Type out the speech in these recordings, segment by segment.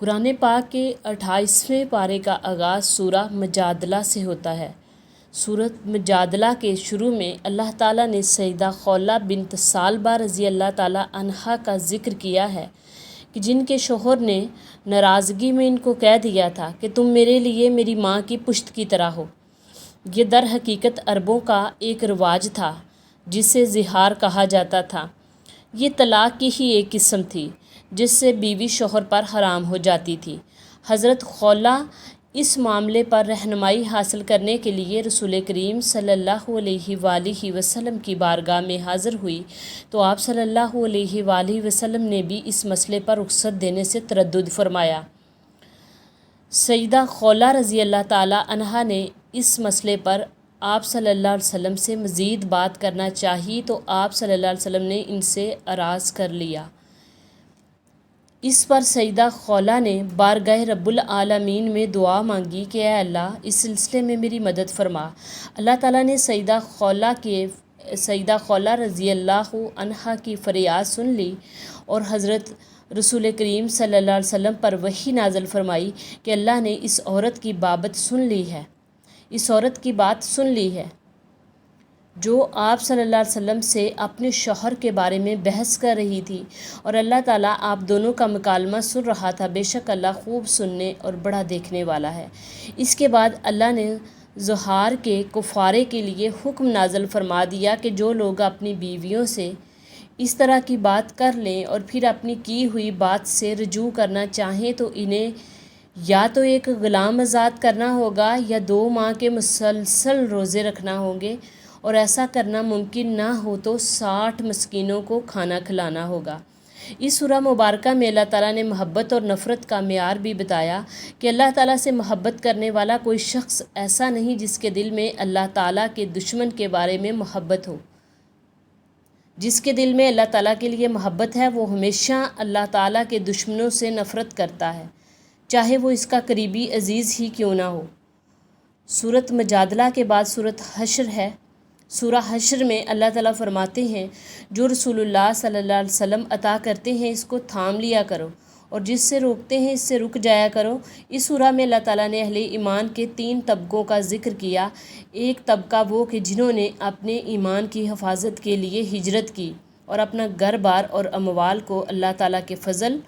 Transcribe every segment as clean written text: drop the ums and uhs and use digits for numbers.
قرآن پاک کے 28ویں پارے کا آغاز سورہ مجادلہ سے ہوتا ہے۔ سورۃ مجادلہ کے شروع میں اللہ تعالیٰ نے سیدہ خولہ بنت ثعلبہ رضی اللہ تعالیٰ عنہا کا ذکر کیا ہے کہ جن کے شوہر نے ناراضگی میں ان کو کہہ دیا تھا کہ تم میرے لیے میری ماں کی پشت کی طرح ہو۔ یہ در حقیقت عربوں کا ایک رواج تھا جسے زہار کہا جاتا تھا۔ یہ طلاق کی ہی ایک قسم تھی جس سے بیوی شوہر پر حرام ہو جاتی تھی۔ حضرت خولہ اس معاملے پر رہنمائی حاصل کرنے کے لیے رسول کریم صلی اللہ علیہ وآلہ وسلم کی بارگاہ میں حاضر ہوئی تو آپ صلی اللہ علیہ وآلہ وسلم نے بھی اس مسئلے پر رخصت دینے سے تردد فرمایا۔ سیدہ خولہ رضی اللہ تعالیٰ عنہا نے اس مسئلے پر آپ صلی اللہ علیہ وسلم سے مزید بات کرنا چاہی تو آپ صلی اللہ علیہ وسلم نے ان سے اعراض کر لیا۔ اس پر سیدہ خولہ نے بارگاہ رب العالمین میں دعا مانگی کہ اے اللہ اس سلسلے میں میری مدد فرما۔ اللہ تعالیٰ نے سیدہ خولہ رضی اللہ عنہا کی فریاد سن لی اور حضرت رسول کریم صلی اللہ علیہ وسلم پر وحی نازل فرمائی کہ اللہ نے اس عورت کی بات سن لی ہے جو آپ صلی اللہ علیہ وسلم سے اپنے شوہر کے بارے میں بحث کر رہی تھی اور اللہ تعالیٰ آپ دونوں کا مکالمہ سن رہا تھا۔ بے شک اللہ خوب سننے اور بڑا دیکھنے والا ہے۔ اس کے بعد اللہ نے ظہار کے کفارے کے لیے حکم نازل فرما دیا کہ جو لوگ اپنی بیویوں سے اس طرح کی بات کر لیں اور پھر اپنی کی ہوئی بات سے رجوع کرنا چاہیں تو انہیں یا تو ایک غلام آزاد کرنا ہوگا یا 2 ماہ کے مسلسل روزے رکھنا ہوں گے، اور ایسا کرنا ممکن نہ ہو تو 60 مسکینوں کو کھانا کھلانا ہوگا۔ اس سورہ مبارکہ میں اللہ تعالیٰ نے محبت اور نفرت کا معیار بھی بتایا کہ اللہ تعالیٰ سے محبت کرنے والا کوئی شخص ایسا نہیں جس کے دل میں اللہ تعالیٰ کے دشمن کے بارے میں محبت ہو۔ جس کے دل میں اللہ تعالیٰ کے لیے محبت ہے وہ ہمیشہ اللہ تعالیٰ کے دشمنوں سے نفرت کرتا ہے، چاہے وہ اس کا قریبی عزیز ہی کیوں نہ ہو۔ سورۃ مجادلہ کے بعد سورۃ حشر ہے۔ سورہ حشر میں اللہ تعالیٰ فرماتے ہیں جو رسول اللہ صلی اللہ علیہ وسلم عطا کرتے ہیں اس کو تھام لیا کرو اور جس سے روکتے ہیں اس سے رک جایا کرو۔ اس سورہ میں اللہ تعالیٰ نے اہل ایمان کے 3 طبقوں کا ذکر کیا۔ ایک طبقہ وہ کہ جنہوں نے اپنے ایمان کی حفاظت کے لیے ہجرت کی اور اپنا گھر بار اور اموال کو اللہ تعالیٰ کے فضل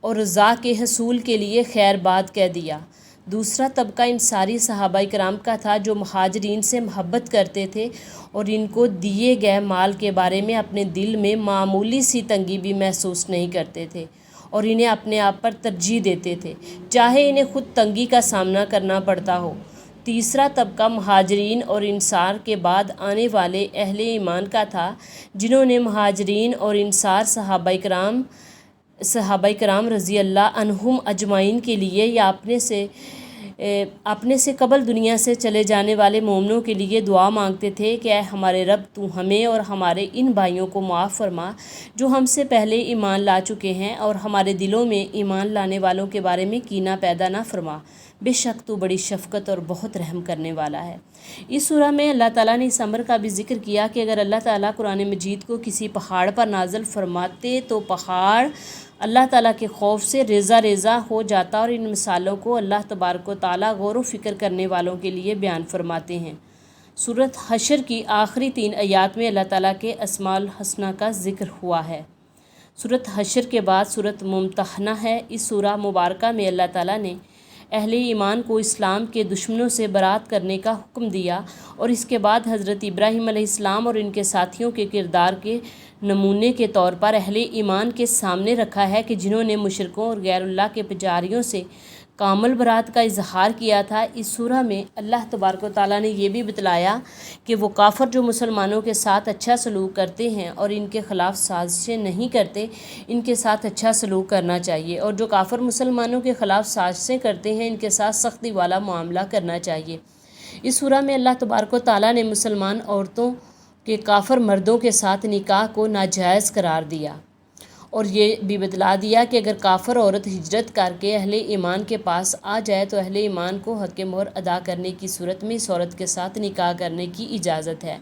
اور رضا کے حصول کے لیے خیر باد کہہ دیا۔ دوسرا طبقہ انصاری صحابہ کرام کا تھا جو مہاجرین سے محبت کرتے تھے اور ان کو دیے گئے مال کے بارے میں اپنے دل میں معمولی سی تنگی بھی محسوس نہیں کرتے تھے اور انہیں اپنے آپ پر ترجیح دیتے تھے چاہے انہیں خود تنگی کا سامنا کرنا پڑتا ہو۔ تیسرا طبقہ مہاجرین اور انصار کے بعد آنے والے اہل ایمان کا تھا جنہوں نے مہاجرین اور انصار صحابہ کرام رضی اللہ عنہم اجمعین کے لیے یا اپنے سے قبل دنیا سے چلے جانے والے مومنوں کے لیے دعا مانگتے تھے کہ اے ہمارے رب تو ہمیں اور ہمارے ان بھائیوں کو معاف فرما جو ہم سے پہلے ایمان لا چکے ہیں اور ہمارے دلوں میں ایمان لانے والوں کے بارے میں کینہ پیدا نہ فرما، بے شک تو بڑی شفقت اور بہت رحم کرنے والا ہے۔ اس سورہ میں اللہ تعالیٰ نے اس امر کا بھی ذکر کیا کہ اگر اللہ تعالیٰ قرآن مجید کو کسی پہاڑ پر نازل فرماتے تو پہاڑ اللہ تعالیٰ کے خوف سے ریزہ ریزہ ہو جاتا، اور ان مثالوں کو اللہ تبارک و تعالیٰ غور و فکر کرنے والوں کے لیے بیان فرماتے ہیں۔ سورۃ حشر کی آخری 3 آیات میں اللہ تعالیٰ کے اسماء الحسنہ کا ذکر ہوا ہے۔ سورۃ حشر کے بعد سورۃ ممتحنہ ہے۔ اس سورہ مبارکہ میں اللہ تعالیٰ نے اہل ایمان کو اسلام کے دشمنوں سے برات کرنے کا حکم دیا اور اس کے بعد حضرت ابراہیم علیہ السلام اور ان کے ساتھیوں کے کردار کے نمونے کے طور پر اہل ایمان کے سامنے رکھا ہے کہ جنہوں نے مشرکوں اور غیر اللہ کے پجاریوں سے کامل برات کا اظہار کیا تھا۔ اس سورہ میں اللہ تبارک و تعالیٰ نے یہ بھی بتلایا کہ وہ کافر جو مسلمانوں کے ساتھ اچھا سلوک کرتے ہیں اور ان کے خلاف سازشیں نہیں کرتے ان کے ساتھ اچھا سلوک کرنا چاہیے، اور جو کافر مسلمانوں کے خلاف سازشیں کرتے ہیں ان کے ساتھ سختی والا معاملہ کرنا چاہیے۔ اس سورہ میں اللہ تبارک و تعالیٰ نے مسلمان عورتوں کے کافر مردوں کے ساتھ نکاح کو ناجائز قرار دیا اور یہ بھی بتلا دیا کہ اگر کافر عورت ہجرت کر کے اہل ایمان کے پاس آ جائے تو اہل ایمان کو حق مہر ادا کرنے کی صورت میں اس عورت کے ساتھ نکاح کرنے کی اجازت ہے۔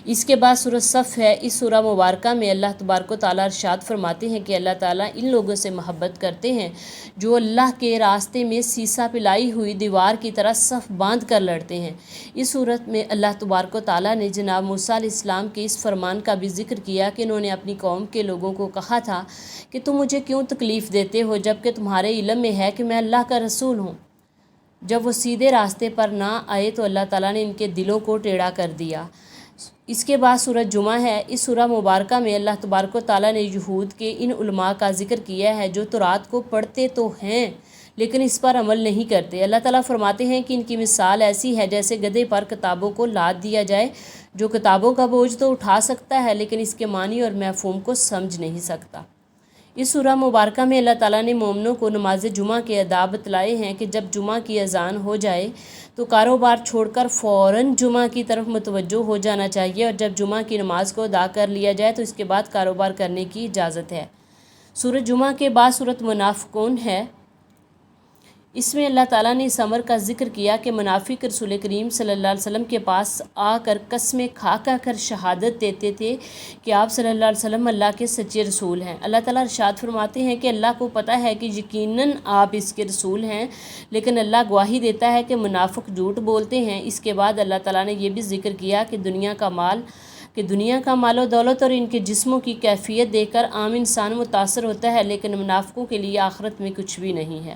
اس کے بعد سورہ صف ہے۔ اس سورہ مبارکہ میں اللہ تبارک و تعالیٰ ارشاد فرماتے ہیں کہ اللہ تعالیٰ ان لوگوں سے محبت کرتے ہیں جو اللہ کے راستے میں سیسا پلائی ہوئی دیوار کی طرح صف باندھ کر لڑتے ہیں۔ اس صورت میں اللہ تبارک و تعالیٰ نے جناب موسیٰ علیہ السلام کے اس فرمان کا بھی ذکر کیا کہ انہوں نے اپنی قوم کے لوگوں کو کہا تھا کہ تم مجھے کیوں تکلیف دیتے ہو جبکہ تمہارے علم میں ہے کہ میں اللہ کا رسول ہوں۔ جب وہ سیدھے راستے پر نہ آئے تو اللہ تعالیٰ نے ان کے دلوں کو ٹیڑھا کر دیا۔ اس کے بعد سورہ جمعہ ہے۔ اس سورہ مبارکہ میں اللہ تبارک و تعالیٰ نے یہود کے ان علماء کا ذکر کیا ہے جو تورات کو پڑھتے تو ہیں لیکن اس پر عمل نہیں کرتے۔ اللہ تعالیٰ فرماتے ہیں کہ ان کی مثال ایسی ہے جیسے گدھے پر کتابوں کو لاد دیا جائے جو کتابوں کا بوجھ تو اٹھا سکتا ہے لیکن اس کے معنی اور مفہوم کو سمجھ نہیں سکتا۔ اس سورہ مبارکہ میں اللہ تعالیٰ نے مومنوں کو نماز جمعہ کے آداب بتلائے ہیں کہ جب جمعہ کی اذان ہو جائے تو کاروبار چھوڑ کر فوراً جمعہ کی طرف متوجہ ہو جانا چاہیے اور جب جمعہ کی نماز کو ادا کر لیا جائے تو اس کے بعد کاروبار کرنے کی اجازت ہے۔ سورہ جمعہ کے بعد سورۃ منافقون ہے۔ اس میں اللہ تعالیٰ نے اس امر کا ذکر کیا کہ منافق رسول کریم صلی اللہ علیہ وسلم کے پاس آ کر قسمیں کھا کر شہادت دیتے تھے کہ آپ صلی اللہ علیہ وسلم اللہ کے سچے رسول ہیں۔ اللہ تعالیٰ ارشاد فرماتے ہیں کہ اللہ کو پتہ ہے کہ یقیناً آپ اس کے رسول ہیں لیکن اللہ گواہی دیتا ہے کہ منافق جھوٹ بولتے ہیں۔ اس کے بعد اللہ تعالیٰ نے یہ بھی ذکر کیا کہ دنیا کا مال و دولت اور ان کے جسموں کی کیفیت دیکھ کر عام انسان متاثر ہوتا ہے لیکن منافقوں کے لیے آخرت میں کچھ بھی نہیں ہے۔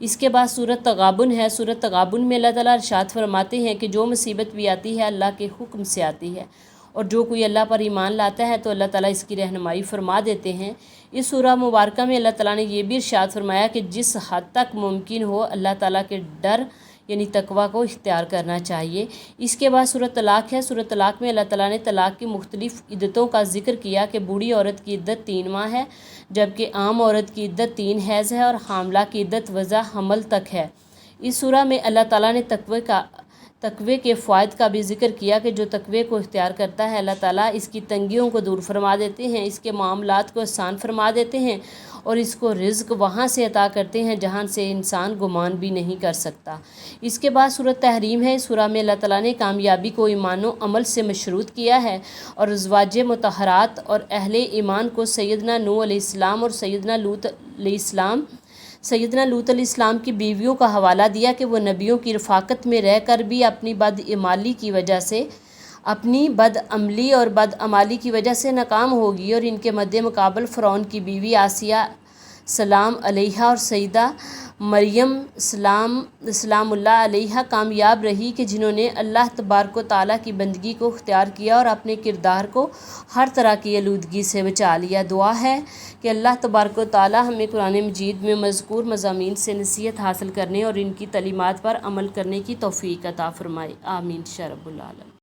اس کے بعد سورۃ تغابن ہے۔ سورۃ تغابن میں اللہ تعالیٰ ارشاد فرماتے ہیں کہ جو مصیبت بھی آتی ہے اللہ کے حکم سے آتی ہے اور جو کوئی اللہ پر ایمان لاتا ہے تو اللہ تعالیٰ اس کی رہنمائی فرما دیتے ہیں۔ اس سورہ مبارکہ میں اللہ تعالیٰ نے یہ بھی ارشاد فرمایا کہ جس حد تک ممکن ہو اللہ تعالیٰ کے ڈر یعنی تقویٰ کو اختیار کرنا چاہیے۔ اس کے بعد سورۃ طلاق ہے۔ سورۃ طلاق میں اللہ تعالیٰ نے طلاق کی مختلف عدتوں کا ذکر کیا کہ بوڑھی عورت کی عدت 3 ماہ ہے جبکہ عام عورت کی عدت 3 حیض ہے اور حاملہ کی عدت وضع حمل تک ہے۔ اس سورہ میں اللہ تعالیٰ نے تقوی کے فوائد کا بھی ذکر کیا کہ جو تقوی کو اختیار کرتا ہے اللہ تعالیٰ اس کی تنگیوں کو دور فرما دیتے ہیں، اس کے معاملات کو آسان فرما دیتے ہیں اور اس کو رزق وہاں سے عطا کرتے ہیں جہاں سے انسان گمان بھی نہیں کر سکتا۔ اس کے بعد سورۃ تحریم ہے۔ اس سورہ میں اللہ تعالیٰ نے کامیابی کو ایمان و عمل سے مشروط کیا ہے اور ازواج مطہرات اور اہل ایمان کو سیدنا نوح علیہ السلام اور سیدنا لوط علیہ السلام کی بیویوں کا حوالہ دیا کہ وہ نبیوں کی رفاقت میں رہ کر بھی اپنی بدعملی اور بدعمالی کی وجہ سے ناکام ہوگی اور ان کے مد مقابل فرعون کی بیوی آسیہ سلام علیہا اور سیدہ مریم سلام اللہ علیہا کامیاب رہی کہ جنہوں نے اللہ تبارک و تعالیٰ کی بندگی کو اختیار کیا اور اپنے کردار کو ہر طرح کی آلودگی سے بچا لیا۔ دعا ہے کہ اللہ تبارک و تعالیٰ ہمیں قرآن مجید میں مذکور مضامین سے نصیحت حاصل کرنے اور ان کی تعلیمات پر عمل کرنے کی توفیق عطا فرمائے۔ آمین یا رب العالمین۔